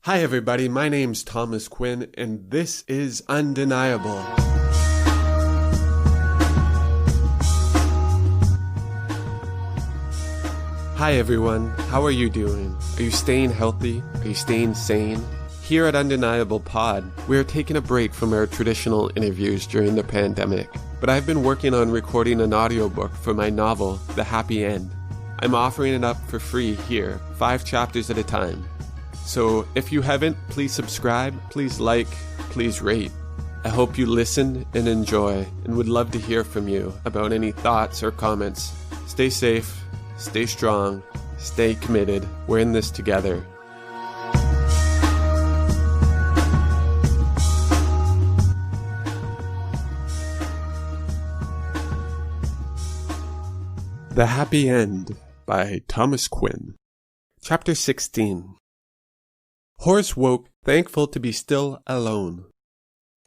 Hi everybody, my name's Thomas Quinn, and this is Undeniable. Hi everyone, how are you doing? Are you staying healthy? Are you staying sane? Here at UndeniablePod, we are taking a break from our traditional interviews during the pandemic, but I've been working on recording an audiobook for my novel, The Happy End. I'm offering it up for free here, 5 chapters at a time. So if you haven't, please subscribe, please like, please rate. I hope you listen and enjoy, and would love to hear from you about any thoughts or comments. Stay safe, stay strong, stay committed. We're in this together. The Happy End by Thomas Quinn. Chapter 16. Horace woke, thankful to be still alone.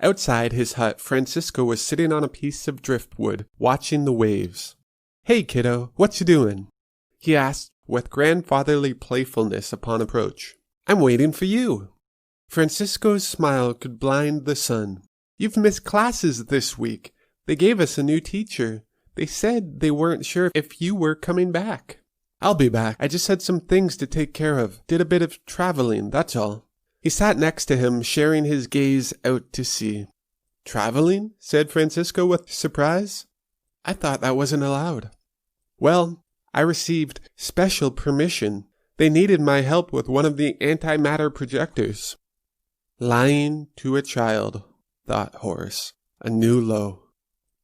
Outside his hut, Francisco was sitting on a piece of driftwood, watching the waves. "Hey, kiddo, what you doing?" he asked with grandfatherly playfulness upon approach. "I'm waiting for you." Francisco's smile could blind the sun. "You've missed classes this week. They gave us a new teacher. They said they weren't sure if you were coming back." "I'll be back. I just had some things to take care of. Did a bit of traveling, that's all." He sat next to him, sharing his gaze out to sea. "Traveling?" said Francisco with surprise. "I thought that wasn't allowed." "Well, I received special permission. They needed my help with one of the antimatter projectors." Lying to a child, thought Horace, a new low.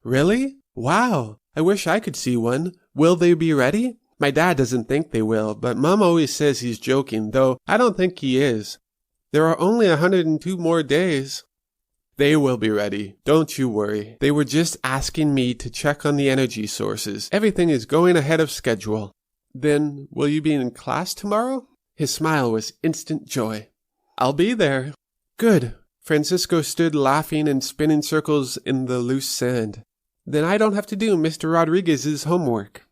"Really? Wow, I wish I could see one. Will they be ready? My dad doesn't think they will, but Mom always says he's joking, though I don't think he is. There are only 102 more days. They will be ready. Don't you worry. They were just asking me to check on the energy sources. Everything is going ahead of schedule." "Then, will you be in class tomorrow?" His smile was instant joy. "I'll be there." "Good." Francisco stood laughing and spinning circles in the loose sand. "Then I don't have to do Mr. Rodriguez's homework."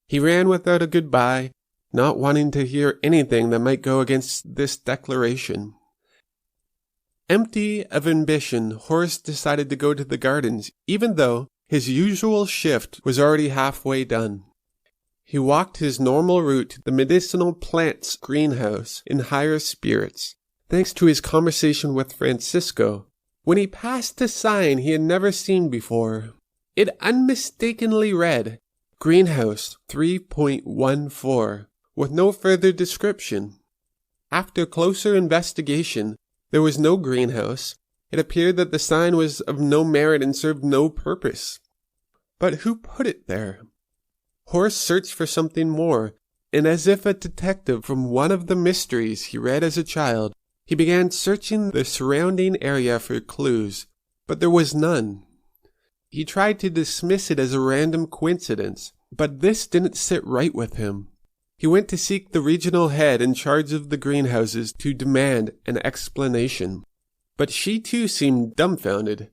He ran without a goodbye, not wanting to hear anything that might go against this declaration. Empty of ambition, Horace decided to go to the gardens, even though his usual shift was already halfway done. He walked his normal route to the medicinal plants greenhouse in higher spirits, thanks to his conversation with Francisco. When he passed a sign he had never seen before, it unmistakably read, Greenhouse 3.14, with no further description. After closer investigation, there was no greenhouse. It appeared that the sign was of no merit and served no purpose. But who put it there? Horace searched for something more, and as if a detective from one of the mysteries he read as a child, he began searching the surrounding area for clues, but there was none. He tried to dismiss it as a random coincidence, but this didn't sit right with him. He went to seek the regional head in charge of the greenhouses to demand an explanation. But she too seemed dumbfounded,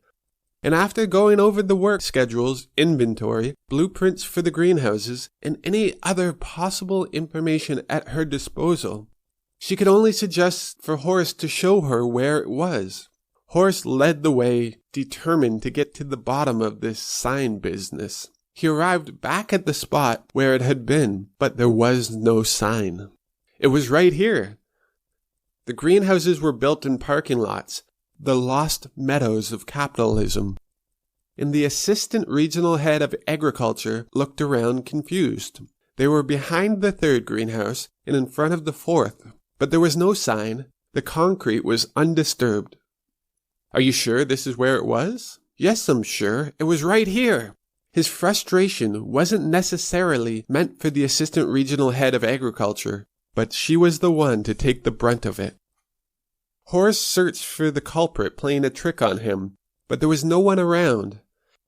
and after going over the work schedules, inventory, blueprints for the greenhouses, and any other possible information at her disposal, she could only suggest for Horace to show her where it was. Horace led the way, determined to get to the bottom of this sign business. He arrived back at the spot where it had been, but there was no sign. It was right here. The greenhouses were built in parking lots, the lost meadows of capitalism. And the assistant regional head of agriculture looked around confused. They were behind the third greenhouse and in front of the fourth, but there was no sign. The concrete was undisturbed. "Are you sure this is where it was?" "Yes, I'm sure. It was right here." His frustration wasn't necessarily meant for the assistant regional head of agriculture, but she was the one to take the brunt of it. Horace searched for the culprit playing a trick on him, but there was no one around.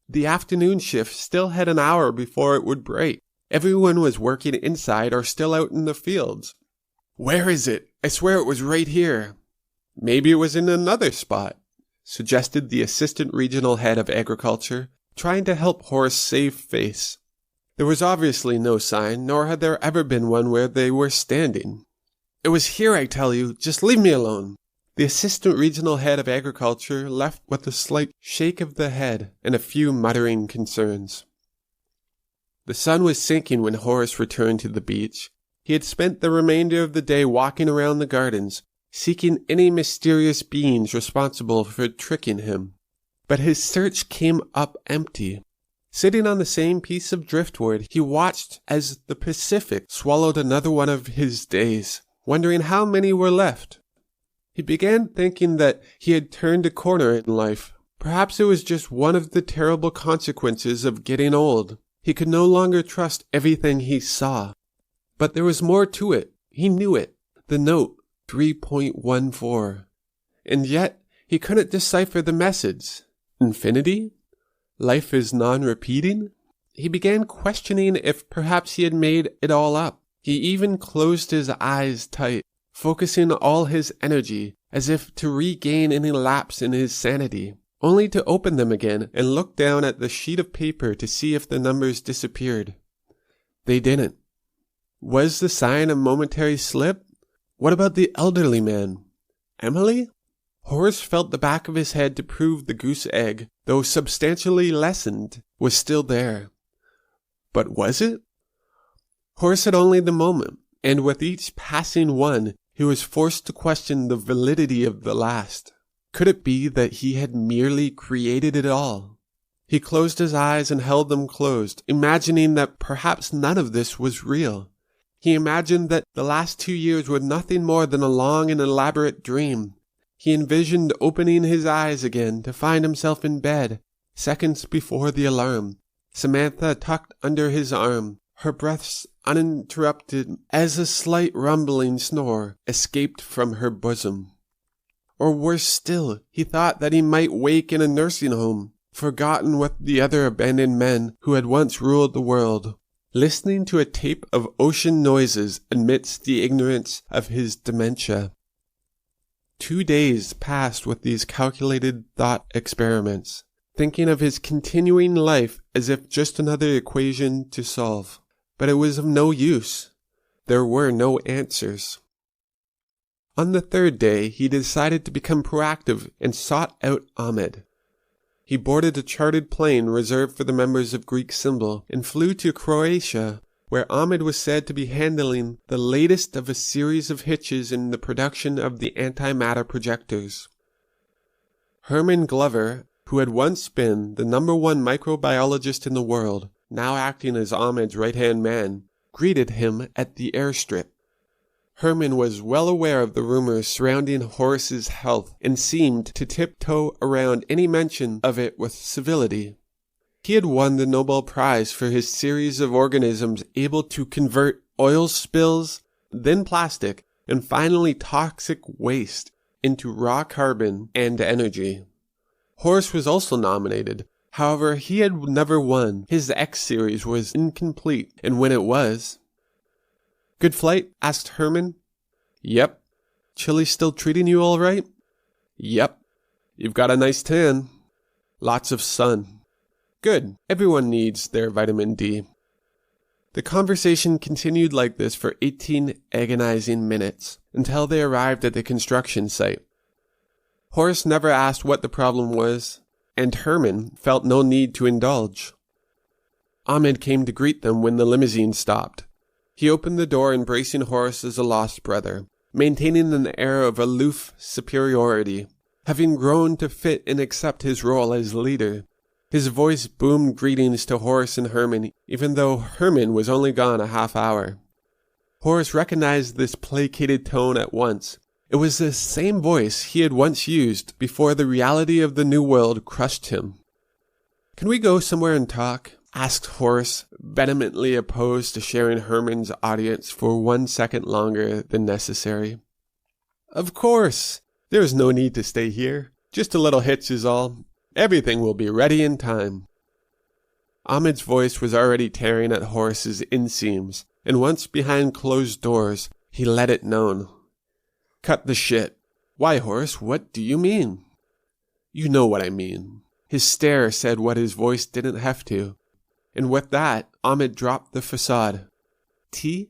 The afternoon shift still had an hour before it would break. Everyone was working inside or still out in the fields. "Where is it? I swear it was right here." "Maybe it was in another spot," suggested the assistant regional head of agriculture, trying to help Horace save face. There was obviously no sign, nor had there ever been one where they were standing. It was here, I tell you. Just leave me alone." The assistant regional head of agriculture left with a slight shake of the head and a few muttering concerns. The sun was sinking when Horace returned to the beach. He had spent the remainder of the day walking around the gardens, seeking any mysterious beings responsible for tricking him. But his search came up empty. Sitting on the same piece of driftwood, he watched as the Pacific swallowed another one of his days, wondering how many were left. He began thinking that he had turned a corner in life. Perhaps it was just one of the terrible consequences of getting old. He could no longer trust everything he saw. But there was more to it. He knew it. The note, 3.14. And yet, he couldn't decipher the message. Infinity? Life is non-repeating? He began questioning if perhaps he had made it all up. He even closed his eyes tight, focusing all his energy as if to regain any lapse in his sanity, only to open them again and look down at the sheet of paper to see if the numbers disappeared. They didn't. Was the sign a momentary slip? What about the elderly man? Emily? Horace felt the back of his head to prove the goose egg, though substantially lessened, was still there. But was it? Horace had only the moment, and with each passing one, he was forced to question the validity of the last. Could it be that he had merely created it all? He closed his eyes and held them closed, imagining that perhaps none of this was real. He imagined that the last 2 years were nothing more than a long and elaborate dream. He envisioned opening his eyes again to find himself in bed, seconds before the alarm, Samantha tucked under his arm, her breaths uninterrupted as a slight rumbling snore escaped from her bosom. Or worse still, he thought that he might wake in a nursing home, forgotten with the other abandoned men who had once ruled the world, listening to a tape of ocean noises amidst the ignorance of his dementia. 2 days passed with these calculated thought experiments, thinking of his continuing life as if just another equation to solve. But it was of no use. There were no answers. On the 3rd day, he decided to become proactive and sought out Ahmed. He boarded a chartered plane reserved for the members of Greek Symbol and flew to Croatia, where Ahmed was said to be handling the latest of a series of hitches in the production of the antimatter projectors. Herman Glover, who had once been the #1 microbiologist in the world, now acting as Ahmed's right-hand man, greeted him at the airstrip. Herman was well aware of the rumors surrounding Horace's health and seemed to tiptoe around any mention of it with civility. He had won the Nobel Prize for his series of organisms able to convert oil spills, then plastic, and finally toxic waste into raw carbon and energy. Horace was also nominated. However, he had never won. His X series was incomplete, and when it was... "Good flight?" asked Herman. "Yep." "Chile still treating you all right?" "Yep." "You've got a nice tan." "Lots of sun." "Good. Everyone needs their vitamin D." The conversation continued like this for 18 agonizing minutes, until they arrived at the construction site. Horace never asked what the problem was, and Herman felt no need to indulge. Ahmed came to greet them when the limousine stopped. He opened the door, embracing Horace as a lost brother, maintaining an air of aloof superiority, having grown to fit and accept his role as leader. His voice boomed greetings to Horace and Herman, even though Herman was only gone a half hour. Horace recognized this placated tone at once. It was the same voice he had once used before the reality of the new world crushed him. "Can we go somewhere and talk?" asked Horace, vehemently opposed to sharing Herman's audience for 1 second longer than necessary. "Of course. There is no need to stay here. Just a little hitch is all. Everything will be ready in time." Ahmed's voice was already tearing at Horace's inseams, and once behind closed doors, he let it known. "Cut the shit." "Why, Horace, what do you mean?" "You know what I mean." His stare said what his voice didn't have to. And with that, Ahmed dropped the facade. "Tea?"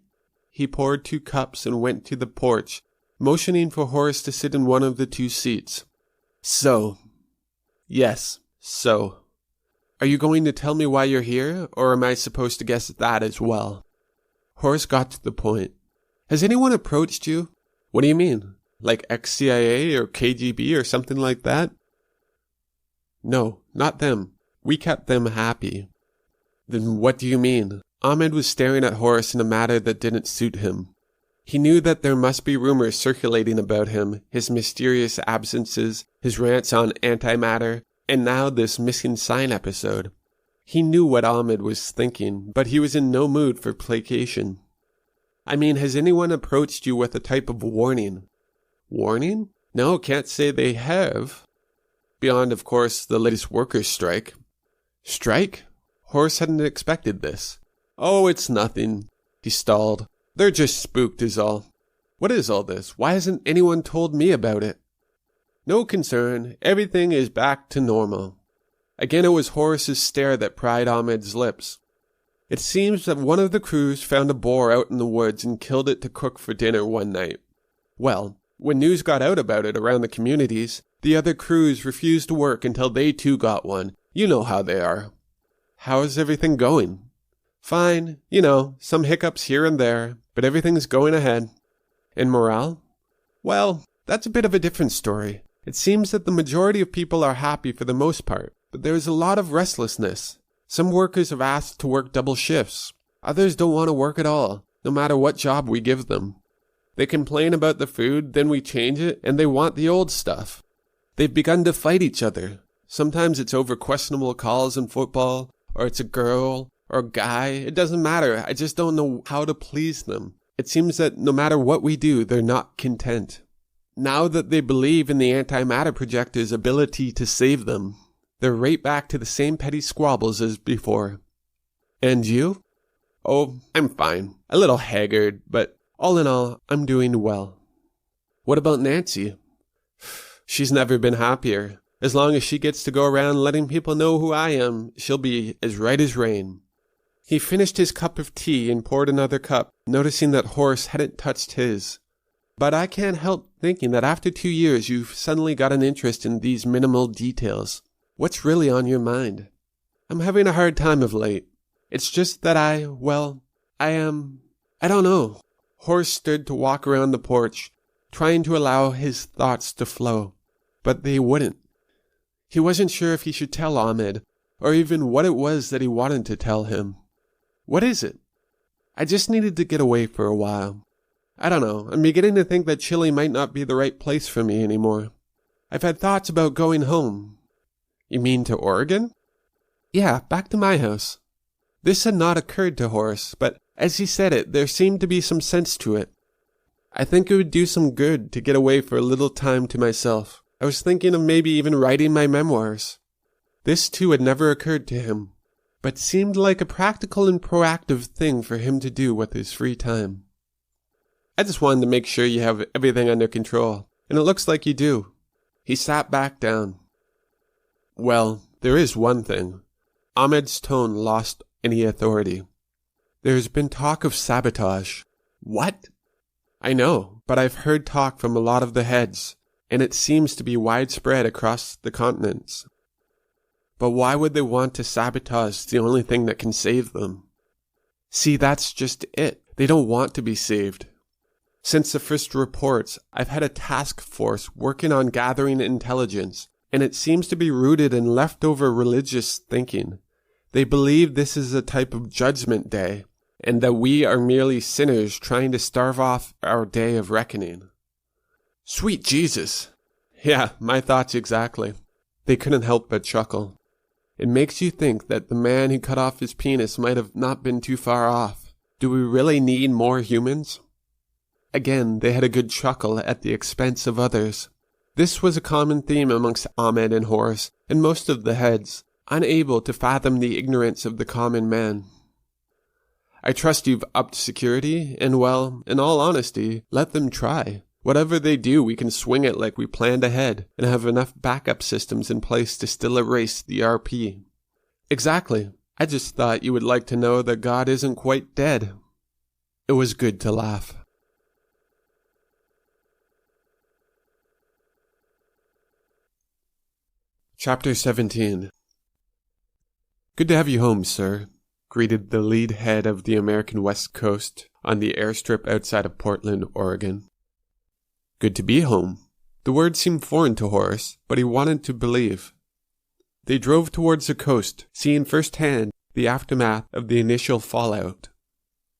he poured 2 cups and went to the porch, motioning for Horace to sit in one of the 2 seats. So. Yes, so. Are you going to tell me why you're here, or am I supposed to guess that as well? Horace got to the point. Has anyone approached you? What do you mean? Like ex-CIA or KGB or something like that? No, not them. We kept them happy. Then what do you mean? Ahmed was staring at Horace in a manner that didn't suit him. He knew that there must be rumors circulating about him, his mysterious absences, his rants on antimatter, and now this missing sign episode. He knew what Ahmed was thinking, but he was in no mood for placation. I mean, has anyone approached you with a type of warning? Warning? No, can't say they have. Beyond, of course, the latest workers' strike. Strike? Horace hadn't expected this. Oh, it's nothing. He stalled. They're just spooked is all. What is all this? Why hasn't anyone told me about it? No concern. Everything is back to normal. Again, it was Horace's stare that pried Ahmed's lips. It seems that one of the crews found a boar out in the woods and killed it to cook for dinner one night. Well, when news got out about it around the communities, the other crews refused to work until they too got one. You know how they are. How is everything going? Fine, some hiccups here and there, but everything's going ahead. And morale? Well, that's a bit of a different story. It seems that the majority of people are happy for the most part, but there is a lot of restlessness. Some workers have asked to work double shifts. Others don't want to work at all, no matter what job we give them. They complain about the food, then we change it, and they want the old stuff. They've begun to fight each other. Sometimes it's over questionable calls in football, or it's a girl, or a guy. It doesn't matter. I just don't know how to please them. It seems that no matter what we do, they're not content. Now that they believe in the antimatter projector's ability to save them, they're right back to the same petty squabbles as before. And you? Oh, I'm fine. A little haggard, but all in all, I'm doing well. What about Nancy? She's never been happier. As long as she gets to go around letting people know who I am, she'll be as right as rain. He finished his cup of tea and poured another cup, noticing that Horace hadn't touched his. But I can't help thinking that after 2 years you've suddenly got an interest in these minimal details. What's really on your mind? I'm having a hard time of late. It's just that I don't know. Horace stood to walk around the porch, trying to allow his thoughts to flow, but they wouldn't. He wasn't sure if he should tell Ahmed, or even what it was that he wanted to tell him. What is it? I just needed to get away for a while. I don't know, I'm beginning to think that Chile might not be the right place for me anymore. I've had thoughts about going home. You mean to Oregon? Yeah, back to my house. This had not occurred to Horace, but as he said it, there seemed to be some sense to it. I think it would do some good to get away for a little time to myself. I was thinking of maybe even writing my memoirs. This too had never occurred to him, but seemed like a practical and proactive thing for him to do with his free time. I just wanted to make sure you have everything under control, and it looks like you do. He sat back down. Well, there is one thing. Ahmed's tone lost any authority. There's been talk of sabotage. What? I know, but I've heard talk from a lot of the heads, and it seems to be widespread across the continents. But why would they want to sabotage the only thing that can save them? See, that's just it. They don't want to be saved. Since the first reports, I've had a task force working on gathering intelligence, and it seems to be rooted in leftover religious thinking. They believe this is a type of judgment day, and that we are merely sinners trying to starve off our day of reckoning. Sweet Jesus! Yeah, my thoughts exactly. They couldn't help but chuckle. It makes you think that the man who cut off his penis might have not been too far off. Do we really need more humans? Again, they had a good chuckle at the expense of others. This was a common theme amongst Ahmed and Horace, and most of the heads, unable to fathom the ignorance of the common man. I trust you've upped security, and well, in all honesty, let them try. Whatever they do, we can swing it like we planned ahead, and have enough backup systems in place to still erase the RP. Exactly. I just thought you would like to know that God isn't quite dead. It was good to laugh. Chapter 17. "Good to have you home, sir," greeted the lead head of the American West Coast on the airstrip outside of Portland, Oregon. Good to be home. The word seemed foreign to Horace, but he wanted to believe. They drove towards the coast, seeing firsthand the aftermath of the initial fallout.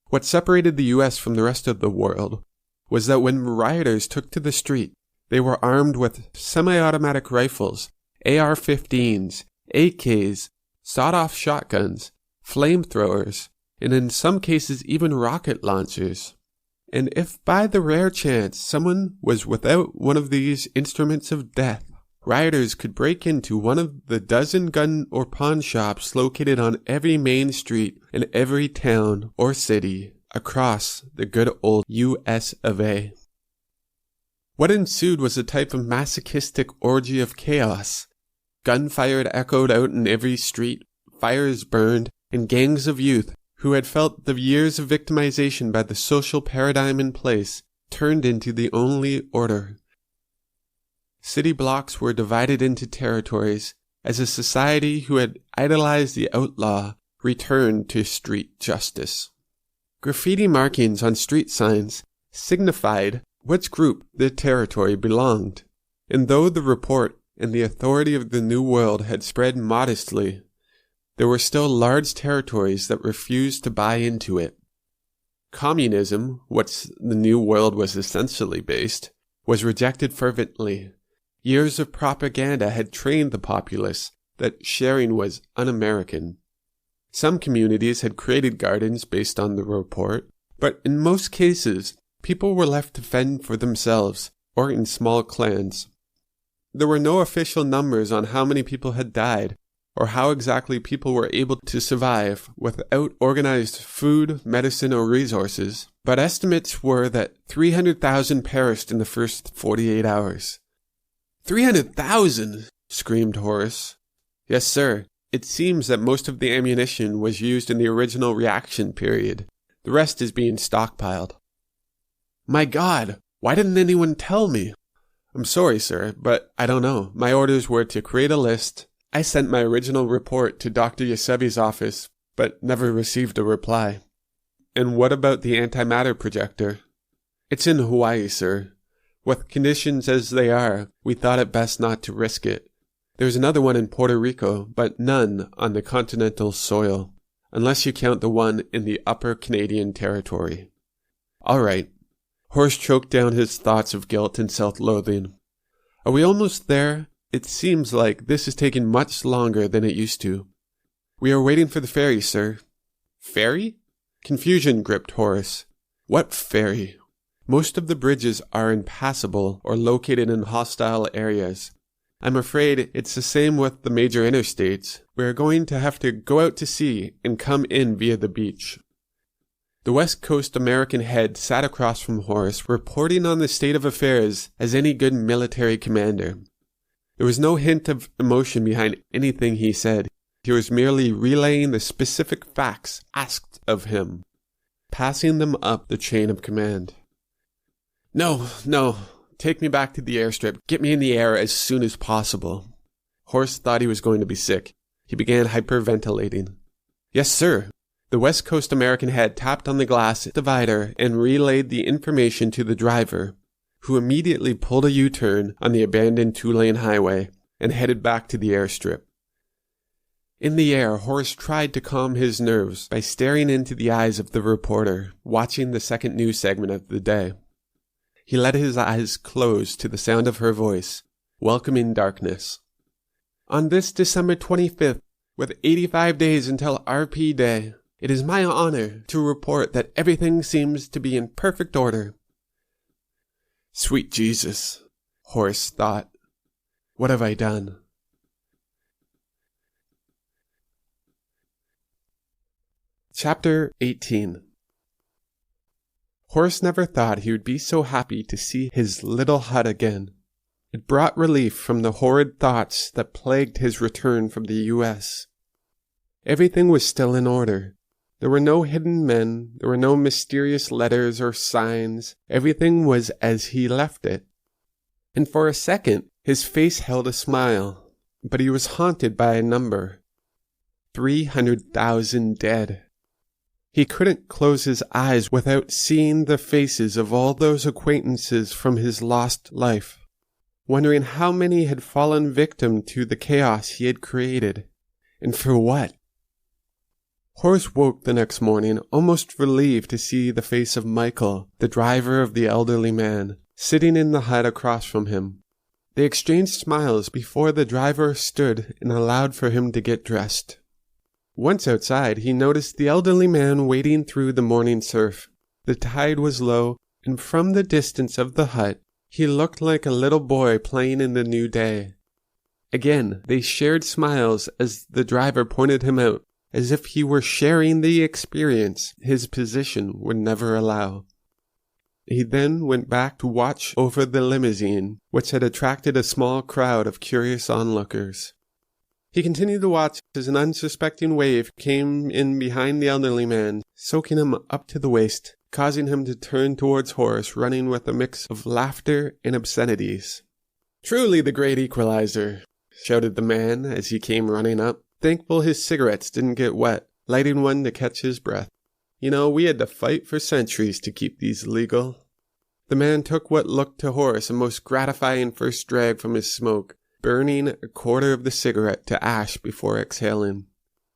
What separated the U.S. from the rest of the world was that when rioters took to the street, they were armed with semi-automatic rifles, AR-15s, AKs, sawed-off shotguns, flamethrowers, and in some cases even rocket launchers. And if by the rare chance someone was without one of these instruments of death, rioters could break into one of the dozen gun or pawn shops located on every main street in every town or city across the good old US of A. What ensued was a type of masochistic orgy of chaos. Gunfire echoed out in every street, fires burned, and gangs of youth who had felt the years of victimization by the social paradigm in place turned into the only order. City blocks were divided into territories as a society who had idolized the outlaw returned to street justice. Graffiti markings on street signs signified which group the territory belonged, and though the report and the authority of the New World had spread modestly, there were still large territories that refused to buy into it. Communism, which the New World was essentially based, was rejected fervently. Years of propaganda had trained the populace that sharing was un-American. Some communities had created gardens based on the report, but in most cases, people were left to fend for themselves or in small clans. There were no official numbers on how many people had died or how exactly people were able to survive without organized food, medicine, or resources, but estimates were that 300,000 perished in the first 48 hours. 300,000! Screamed Horace. Yes, sir. It seems that most of the ammunition was used in the original reaction period. The rest is being stockpiled. My God! Why didn't anyone tell me? I'm sorry, sir, but I don't know. My orders were to create a list. I sent my original report to Dr. Yasevi's office, but never received a reply. And what about the antimatter projector? It's in Hawaii, sir. With conditions as they are, we thought it best not to risk it. There's another one in Puerto Rico, but none on the continental soil, unless you count the one in the Upper Canadian Territory. All right. Horace choked down his thoughts of guilt and self-loathing. Are we almost there? It seems like this is taking much longer than it used to. We are waiting for the ferry, sir. Ferry? Confusion gripped Horace. What ferry? Most of the bridges are impassable or located in hostile areas. I'm afraid it's the same with the major interstates. We are going to have to go out to sea and come in via the beach. The West Coast American head sat across from Horace, reporting on the state of affairs as any good military commander. There was no hint of emotion behind anything he said. He was merely relaying the specific facts asked of him, passing them up the chain of command. No. Take me back to the airstrip. Get me in the air as soon as possible. Horace thought he was going to be sick. He began hyperventilating. Yes, sir. The West Coast American head tapped on the glass divider and relayed the information to the driver, who immediately pulled a U-turn on the abandoned two-lane highway and headed back to the airstrip. In the air, Horace tried to calm his nerves by staring into the eyes of the reporter, watching the second news segment of the day. He let his eyes close to the sound of her voice, welcoming darkness. On this December 25th, with 85 days until RP Day, it is my honor to report that everything seems to be in perfect order. Sweet Jesus, Horace thought. What have I done? Chapter 18. Horace never thought he would be so happy to see his little hut again. It brought relief from the horrid thoughts that plagued his return from the U.S. Everything was still in order. There were no hidden men, there were no mysterious letters or signs. Everything was as he left it. And for a second, his face held a smile, but he was haunted by a number. 300,000 dead. He couldn't close his eyes without seeing the faces of all those acquaintances from his lost life, wondering how many had fallen victim to the chaos he had created, and for what. Horace woke the next morning almost relieved to see the face of Michael, the driver of the elderly man, sitting in the hut across from him. They exchanged smiles before the driver stood and allowed for him to get dressed. Once outside, he noticed the elderly man wading through the morning surf. The tide was low, and from the distance of the hut, he looked like a little boy playing in the new day. Again, they shared smiles as the driver pointed him out, as if he were sharing the experience his position would never allow. He then went back to watch over the limousine, which had attracted a small crowd of curious onlookers. He continued to watch as an unsuspecting wave came in behind the elderly man, soaking him up to the waist, causing him to turn towards Horace, running with a mix of laughter and obscenities. "Truly the great equalizer," shouted the man as he came running up, thankful his cigarettes didn't get wet, lighting one to catch his breath. "You know, we had to fight for centuries to keep these legal." The man took what looked to Horace a most gratifying first drag from his smoke, burning a quarter of the cigarette to ash before exhaling.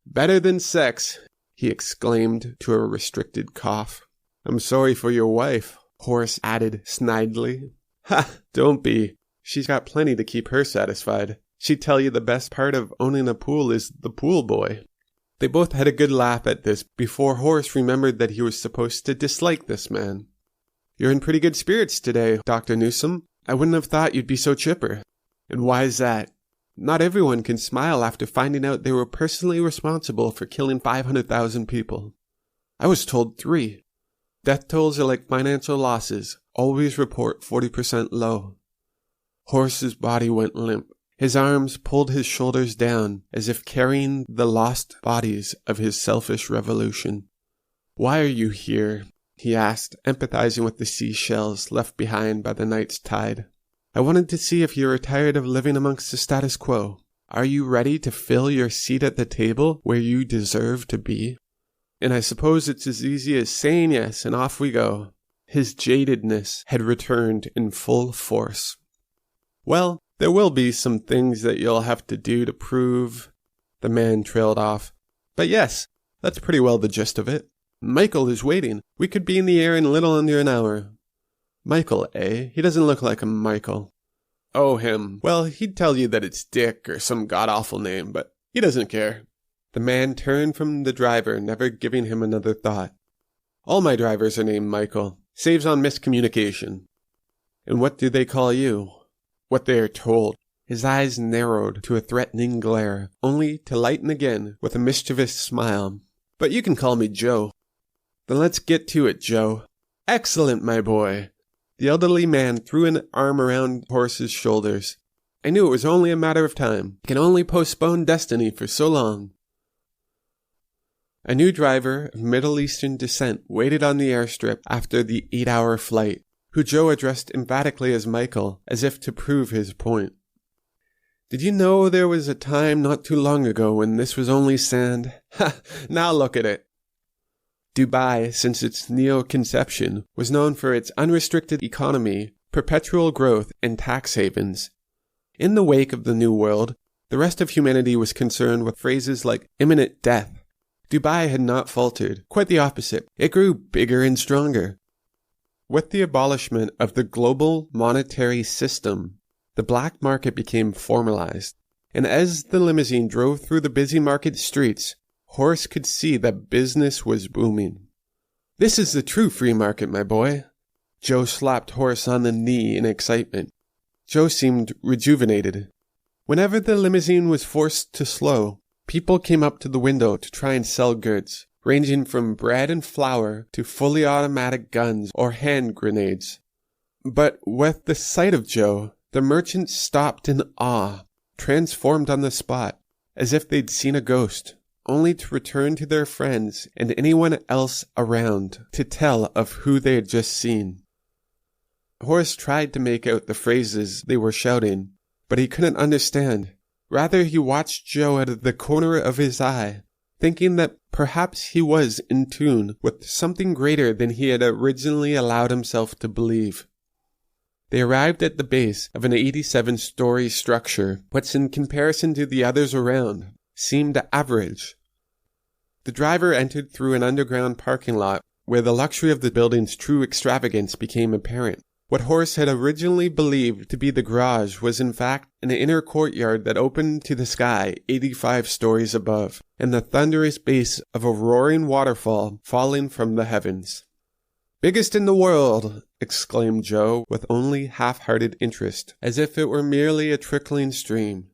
"Better than sex," he exclaimed to a restricted cough. "I'm sorry for your wife," Horace added snidely. "Ha, don't be. She's got plenty to keep her satisfied. She'd tell you the best part of owning a pool is the pool boy." They both had a good laugh at this before Horace remembered that he was supposed to dislike this man. "You're in pretty good spirits today, Dr. Newsom. I wouldn't have thought you'd be so chipper." "And why is that?" "Not everyone can smile after finding out they were personally responsible for killing 500,000 people. I was told 3. Death tolls are like financial losses. Always report 40% low." Horace's body went limp. His arms pulled his shoulders down, as if carrying the lost bodies of his selfish revolution. "Why are you here?" he asked, empathizing with the seashells left behind by the night's tide. "I wanted to see if you were tired of living amongst the status quo. Are you ready to fill your seat at the table where you deserve to be? And I suppose it's as easy as saying yes, and off we go." His jadedness had returned in full force. "Well, there will be some things that you'll have to do to prove," the man trailed off. "But yes, that's pretty well the gist of it. Michael is waiting. We could be in the air in a little under an hour." "Michael, eh? He doesn't look like a Michael." "Oh, him. Well, he'd tell you that it's Dick or some god-awful name, but he doesn't care." The man turned from the driver, never giving him another thought. "All my drivers are named Michael. Saves on miscommunication." "And what do they call you?" "What they are told." His eyes narrowed to a threatening glare, only to lighten again with a mischievous smile. "But you can call me Joe." "Then let's get to it, Joe." "Excellent, my boy." The elderly man threw an arm around Horace's shoulders. "I knew it was only a matter of time. I can only postpone destiny for so long." A new driver of Middle Eastern descent waited on the airstrip after the 8-hour flight, who Joe addressed emphatically as Michael, as if to prove his point. "Did you know there was a time not too long ago when this was only sand? Ha! Now look at it." Dubai, since its neo-conception, was known for its unrestricted economy, perpetual growth, and tax havens. In the wake of the New World, the rest of humanity was concerned with phrases like imminent death. Dubai had not faltered. Quite the opposite. It grew bigger and stronger. With the abolishment of the global monetary system, the black market became formalized, and as the limousine drove through the busy market streets, Horace could see that business was booming. "This is the true free market, my boy." Joe slapped Horace on the knee in excitement. Joe seemed rejuvenated. Whenever the limousine was forced to slow, people came up to the window to try and sell goods, ranging from bread and flour to fully automatic guns or hand grenades. But with the sight of Joe, the merchants stopped in awe, transformed on the spot, as if they'd seen a ghost, only to return to their friends and anyone else around to tell of who they had just seen. Horace tried to make out the phrases they were shouting, but he couldn't understand. Rather, he watched Joe out of the corner of his eye, thinking that perhaps he was in tune with something greater than he had originally allowed himself to believe. They arrived at the base of an 87-story structure, which in comparison to the others around seemed average. The driver entered through an underground parking lot where the luxury of the building's true extravagance became apparent. What Horace had originally believed to be the garage was in fact an inner courtyard that opened to the sky 85 stories above, and the thunderous bass of a roaring waterfall falling from the heavens. "Biggest in the world!" exclaimed Joe with only half-hearted interest, as if it were merely a trickling stream.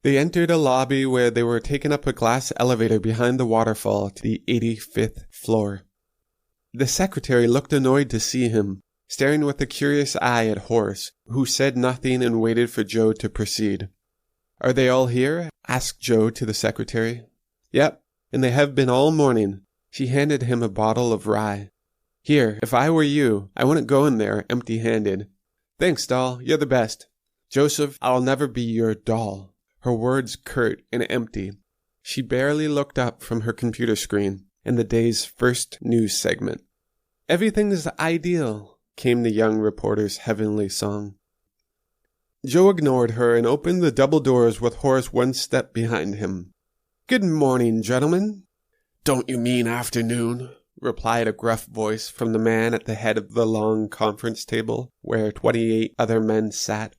They entered a lobby where they were taken up a glass elevator behind the waterfall to the 85th floor. The secretary looked annoyed to see him, staring with a curious eye at Horace, who said nothing and waited for Joe to proceed. "Are they all here?" asked Joe to the secretary. "Yep, and they have been all morning." She handed him a bottle of rye. "Here, if I were you, I wouldn't go in there empty-handed." "Thanks, doll, you're the best." "Joseph, I'll never be your doll." Her words curt and empty. She barely looked up from her computer screen in the day's first news segment. "Everything's ideal," came the young reporter's heavenly song. Joe ignored her and opened the double doors with Horace one step behind him. "Good morning, gentlemen." "Don't you mean afternoon?" replied a gruff voice from the man at the head of the long conference table where 28 other men sat.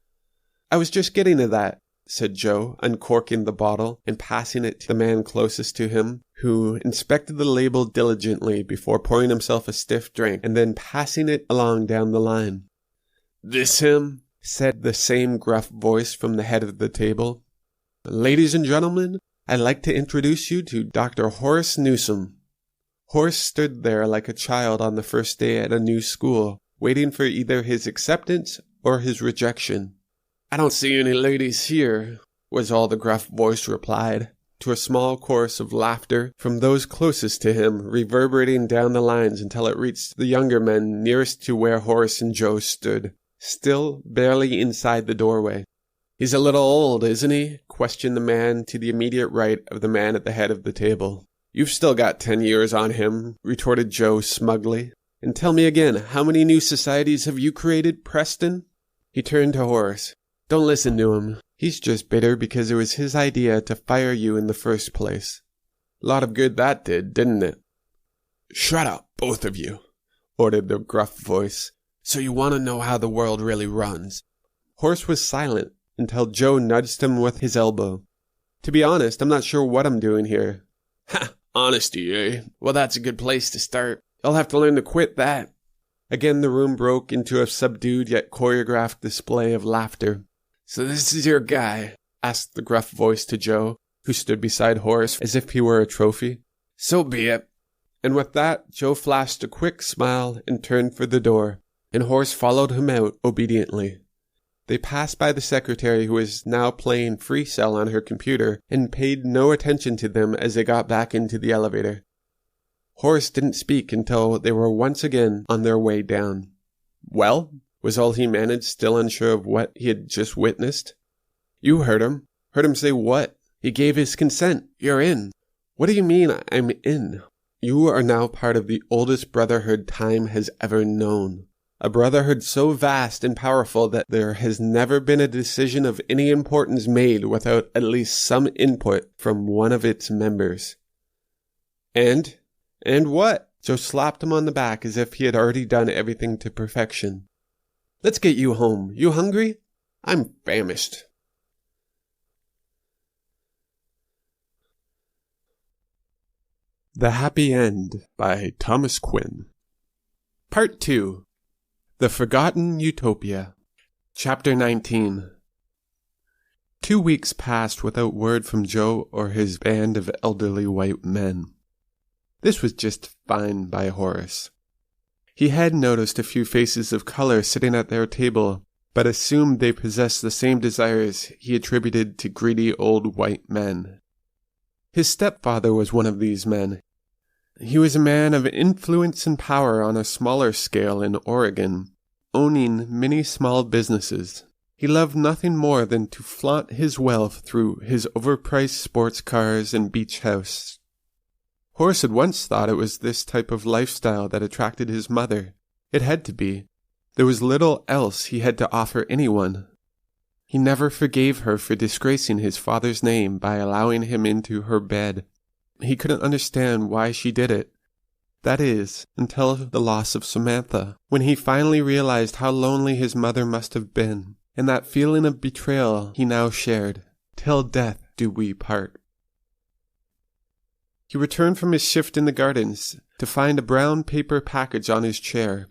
"I was just getting to that," said Joe, uncorking the bottle and passing it to the man closest to him, who inspected the label diligently before pouring himself a stiff drink and then passing it along down the line. "This him?" said the same gruff voice from the head of the table. "Ladies and gentlemen, I'd like to introduce you to Dr. Horace Newsom." Horace stood there like a child on the first day at a new school, waiting for either his acceptance or his rejection. "I don't see any ladies here," was all the gruff voice replied, to a small chorus of laughter from those closest to him, reverberating down the lines until it reached the younger men nearest to where Horace and Joe stood, still barely inside the doorway. "He's a little old, isn't he?" questioned the man to the immediate right of the man at the head of the table. "You've still got 10 years on him," retorted Joe smugly. "And tell me again, how many new societies have you created, Preston?" He turned to Horace. "Don't listen to him. He's just bitter because it was his idea to fire you in the first place. A lot of good that did, didn't it?" "Shut up, both of you," ordered the gruff voice. "So you want to know how the world really runs?" Horace was silent until Joe nudged him with his elbow. "To be honest, I'm not sure what I'm doing here." "Ha! Honesty, eh? Well, that's a good place to start. I'll have to learn to quit that." Again the room broke into a subdued yet choreographed display of laughter. "So this is your guy?" asked the gruff voice to Joe, who stood beside Horace as if he were a trophy. "So be it." And with that, Joe flashed a quick smile and turned for the door, and Horace followed him out obediently. They passed by the secretary, who was now playing Free Cell on her computer, and paid no attention to them as they got back into the elevator. Horace didn't speak until they were once again on their way down. "Well?" was all he managed, still unsure of what he had just witnessed. "You heard him." "Heard him say what?" "He gave his consent. You're in." "What do you mean I'm in?" "You are now part of the oldest brotherhood time has ever known. A brotherhood so vast and powerful that there has never been a decision of any importance made without at least some input from one of its members." And what?" Joe slapped him on the back as if he had already done everything to perfection. "Let's get you home. You hungry?" "I'm famished." The Happy End by Thomas Quinn. Part 2. The Forgotten Utopia. Chapter 19. 2 weeks passed without word from Joe or his band of elderly white men. This was just fine by Horace. He had noticed a few faces of color sitting at their table, but assumed they possessed the same desires he attributed to greedy old white men. His stepfather was one of these men. He was a man of influence and power on a smaller scale in Oregon, owning many small businesses. He loved nothing more than to flaunt his wealth through his overpriced sports cars and beach house. Horace had once thought it was this type of lifestyle that attracted his mother. It had to be. There was little else he had to offer anyone. He never forgave her for disgracing his father's name by allowing him into her bed. He couldn't understand why she did it. That is, until the loss of Samantha, when he finally realized how lonely his mother must have been, and that feeling of betrayal he now shared. Till death do we part. He returned from his shift in the gardens to find a brown paper package on his chair,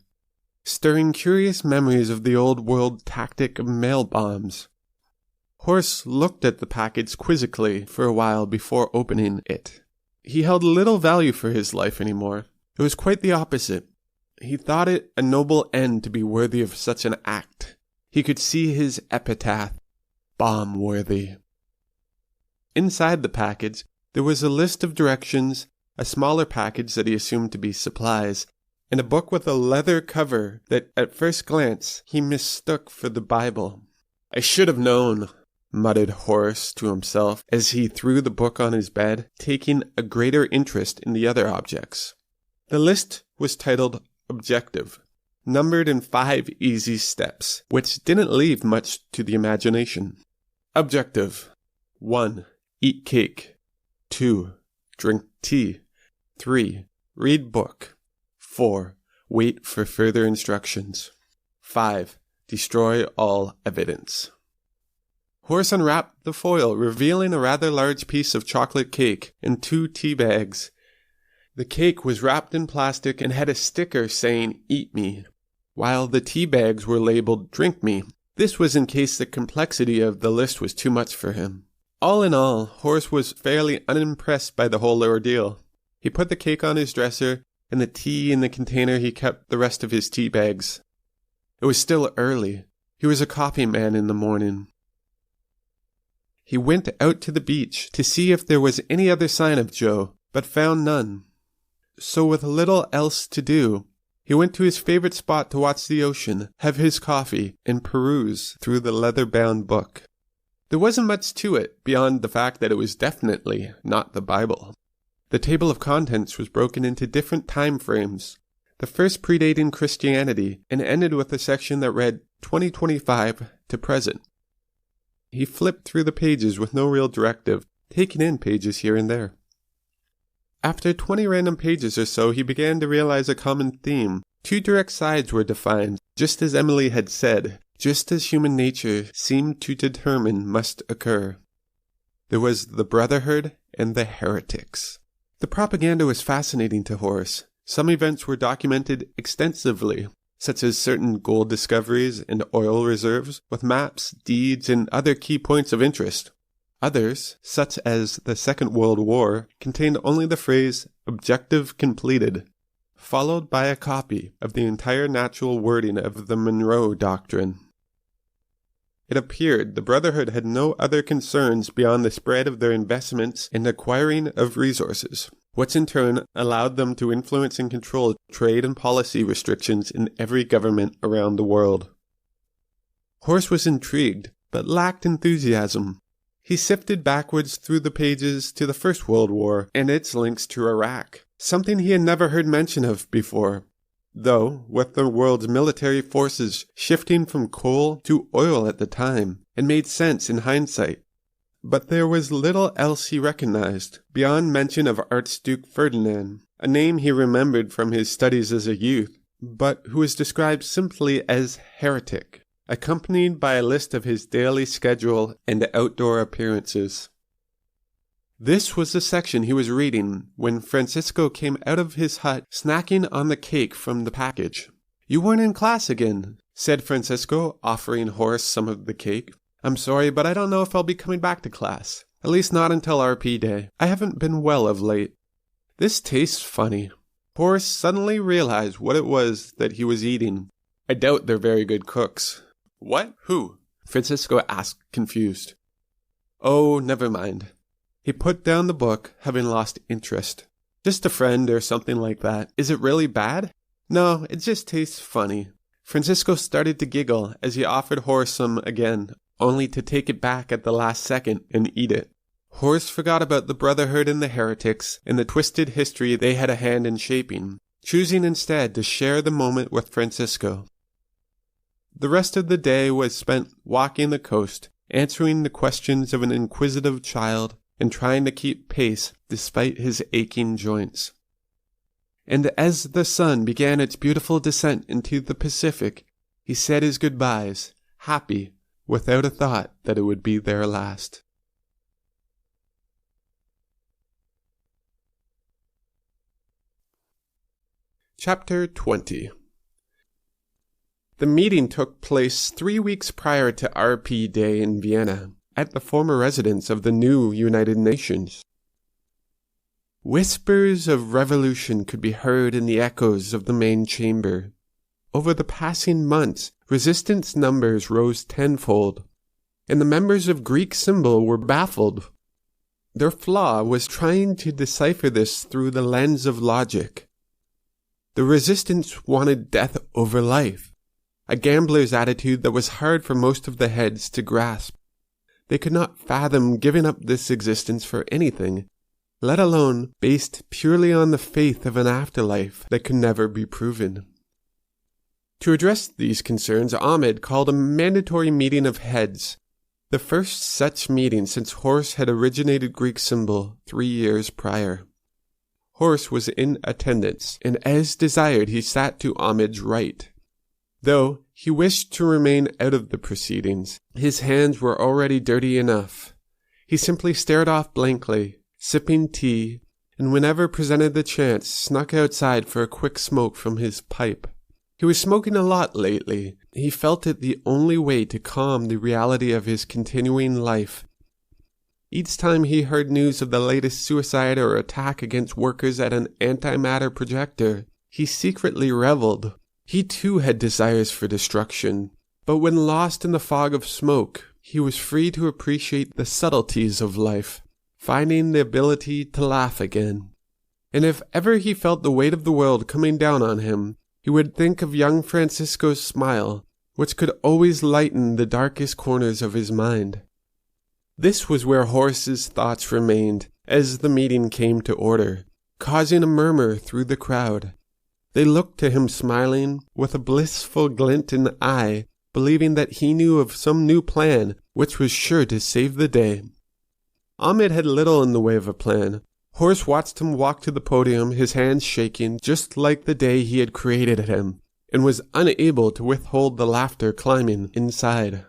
stirring curious memories of the old-world tactic of mail bombs. Horace looked at the package quizzically for a while before opening it. He held little value for his life anymore. It was quite the opposite. He thought it a noble end to be worthy of such an act. He could see his epitaph, bomb-worthy. Inside the package, there was a list of directions, a smaller package that he assumed to be supplies, and a book with a leather cover that, at first glance, he mistook for the Bible. "I should have known," muttered Horace to himself as he threw the book on his bed, taking a greater interest in the other objects. The list was titled Objective, numbered in 5 easy steps, which didn't leave much to the imagination. Objective: 1. Eat cake. 2. Drink tea. 3. Read book. 4. Wait for further instructions. 5. Destroy all evidence. Horace unwrapped the foil, revealing a rather large piece of chocolate cake and 2 tea bags. The cake was wrapped in plastic and had a sticker saying, "Eat me," while the tea bags were labeled, "Drink me." This was in case the complexity of the list was too much for him. All in all, Horace was fairly unimpressed by the whole ordeal. He put the cake on his dresser, and the tea in the container he kept the rest of his tea bags. It was still early. He was a coffee man in the morning. He went out to the beach to see if there was any other sign of Joe, but found none. So with little else to do, he went to his favorite spot to watch the ocean, have his coffee, and peruse through the leather-bound book. There wasn't much to it, beyond the fact that it was definitely not the Bible. The table of contents was broken into different time frames, the first predating Christianity, and ended with a section that read 2025 to present. He flipped through the pages with no real directive, taking in pages here and there. After 20 random pages or so, he began to realize a common theme. 2 direct sides were defined, just as Emily had said, just as human nature seemed to determine must occur. There was the Brotherhood and the heretics. The propaganda was fascinating to Horace. Some events were documented extensively, such as certain gold discoveries and oil reserves, with maps, deeds, and other key points of interest. Others, such as the Second World War, contained only the phrase, "Objective completed," followed by a copy of the entire natural wording of the Monroe Doctrine. It appeared the Brotherhood had no other concerns beyond the spread of their investments and acquiring of resources, which in turn allowed them to influence and control trade and policy restrictions in every government around the world. Horace was intrigued, but lacked enthusiasm. He sifted backwards through the pages to the First World War and its links to Iraq, something he had never heard mention of before, though with the world's military forces shifting from coal to oil at the time, it made sense in hindsight. But there was little else he recognized, beyond mention of Archduke Ferdinand, a name he remembered from his studies as a youth, but who was described simply as heretic, accompanied by a list of his daily schedule and outdoor appearances. This was the section he was reading when Francisco came out of his hut snacking on the cake from the package. "You weren't in class again," said Francisco, offering Horace some of the cake. "I'm sorry, but I don't know if I'll be coming back to class. At least not until RP Day. I haven't been well of late." "This tastes funny." Horace suddenly realized what it was that he was eating. "I doubt they're very good cooks." "What? Who?" Francisco asked, confused. "Oh, never mind. He put down the book, having lost interest. Just a friend or something like that. Is it really bad? No, it just tastes funny. Francisco started to giggle as he offered Horace some again, only to take it back at the last second and eat it. Horace forgot about the Brotherhood and the heretics and the twisted history they had a hand in shaping, choosing instead to share the moment with Francisco. The rest of the day was spent walking the coast, answering the questions of an inquisitive child, and trying to keep pace despite his aching joints. And as the sun began its beautiful descent into the Pacific, he said his goodbyes, happy, without a thought that it would be their last. Chapter 20. The meeting took place 3 weeks prior to RP Day in Vienna, at the former residence of the new United Nations. Whispers of revolution could be heard in the echoes of the main chamber. Over the passing months, resistance numbers rose tenfold, and the members of Greek Symbol were baffled. Their flaw was trying to decipher this through the lens of logic. The resistance wanted death over life, a gambler's attitude that was hard for most of the heads to grasp. They could not fathom giving up this existence for anything, let alone based purely on the faith of an afterlife that could never be proven. To address these concerns, Ahmed called a mandatory meeting of heads, the first such meeting since Horace had originated Greek Symbol 3 years prior. Horace was in attendance, and as desired he sat to Ahmed's right. Though he wished to remain out of the proceedings, his hands were already dirty enough. He simply stared off blankly, sipping tea, and whenever presented the chance, snuck outside for a quick smoke from his pipe. He was smoking a lot lately. He felt it the only way to calm the reality of his continuing life. Each time he heard news of the latest suicide or attack against workers at an antimatter projector, he secretly reveled. He too had desires for destruction, but when lost in the fog of smoke, he was free to appreciate the subtleties of life, finding the ability to laugh again. And if ever he felt the weight of the world coming down on him, he would think of young Francisco's smile, which could always lighten the darkest corners of his mind. This was where Horace's thoughts remained as the meeting came to order, causing a murmur through the crowd. They looked to him smiling, with a blissful glint in the eye, believing that he knew of some new plan which was sure to save the day. Ahmed had little in the way of a plan. Horace watched him walk to the podium, his hands shaking, just like the day he had created him, and was unable to withhold the laughter climbing inside.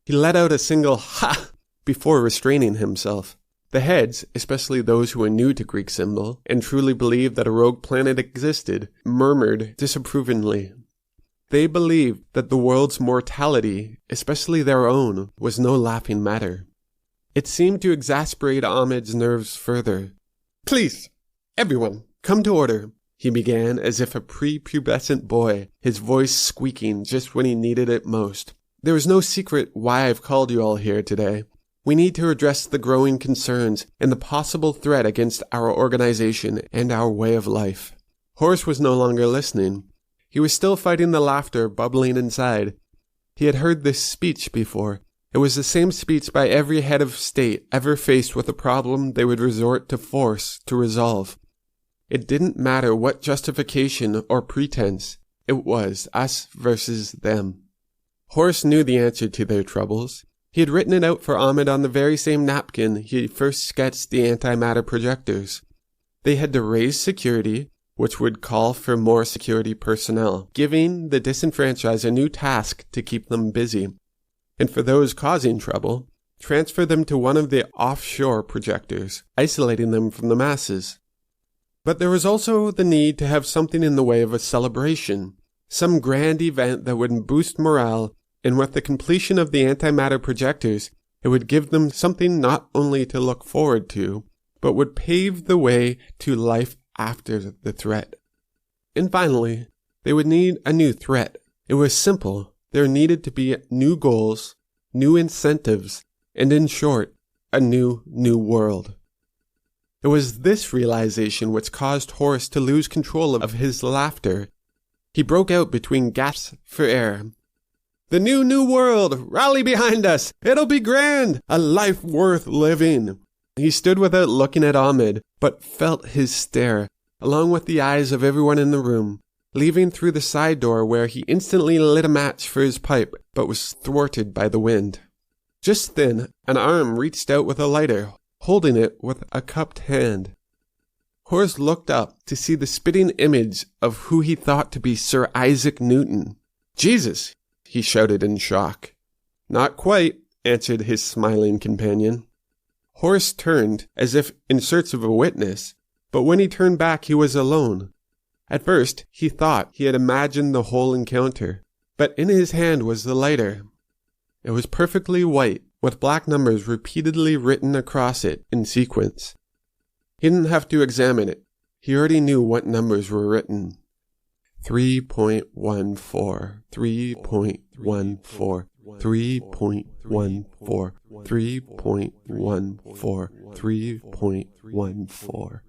He let out a single "ha!" before restraining himself. The heads, especially those who were new to Greek Symbol and truly believed that a rogue planet existed, murmured disapprovingly. They believed that the world's mortality, especially their own, was no laughing matter. It seemed to exasperate Ahmed's nerves further. "Please, everyone, come to order," he began as if a prepubescent boy, his voice squeaking just when he needed it most. "There is no secret why I've called you all here today. We need to address the growing concerns and the possible threat against our organization and our way of life." Horace was no longer listening. He was still fighting the laughter bubbling inside. He had heard this speech before. It was the same speech by every head of state ever faced with a problem they would resort to force to resolve. It didn't matter what justification or pretense. It was us versus them. Horace knew the answer to their troubles. He had written it out for Ahmed on the very same napkin he had first sketched the antimatter projectors. They had to raise security, which would call for more security personnel, giving the disenfranchised a new task to keep them busy. And for those causing trouble, transfer them to one of the offshore projectors, isolating them from the masses. But there was also the need to have something in the way of a celebration, some grand event that would boost morale, and with the completion of the antimatter projectors, it would give them something not only to look forward to, but would pave the way to life after the threat. And finally, they would need a new threat. It was simple. There needed to be new goals, new incentives, and in short, a new world. It was this realization which caused Horace to lose control of his laughter. He broke out between gasps for air. "The new world! Rally behind us! It'll be grand! A life worth living!" He stood without looking at Ahmed, but felt his stare, along with the eyes of everyone in the room, leaving through the side door where he instantly lit a match for his pipe, but was thwarted by the wind. Just then, an arm reached out with a lighter, holding it with a cupped hand. Horace looked up to see the spitting image of who he thought to be Sir Isaac Newton. "Jesus!" he shouted in shock. "Not quite," answered his smiling companion. Horace turned, as if in search of a witness, but when he turned back he was alone. At first he thought he had imagined the whole encounter, but in his hand was the lighter. It was perfectly white, with black numbers repeatedly written across it in sequence. He didn't have to examine it. He already knew what numbers were written. 3.14, 3.14, 3.14, 3.14, 3.14.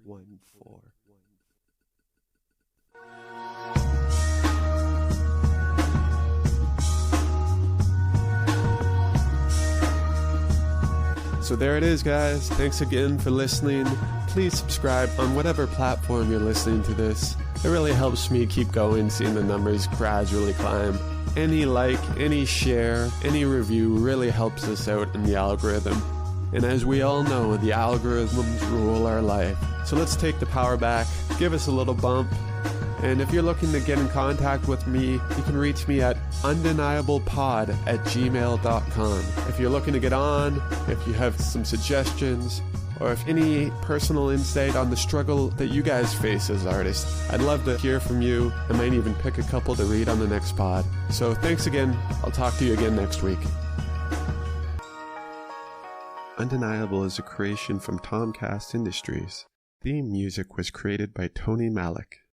So there it is, guys. Thanks again for listening. Please subscribe on whatever platform you're listening to this. It really helps me keep going, seeing the numbers gradually climb. Any like, any share, any review really helps us out in the algorithm. And as we all know, the algorithms rule our life. So let's take the power back, give us a little bump. And if you're looking to get in contact with me, you can reach me at UndeniablePod@gmail.com. If you're looking to get on, if you have some suggestions, or if any personal insight on the struggle that you guys face as artists, I'd love to hear from you. I might even pick a couple to read on the next pod. So thanks again. I'll talk to you again next week. Undeniable is a creation from Tomcast Industries. Theme music was created by Tony Malik.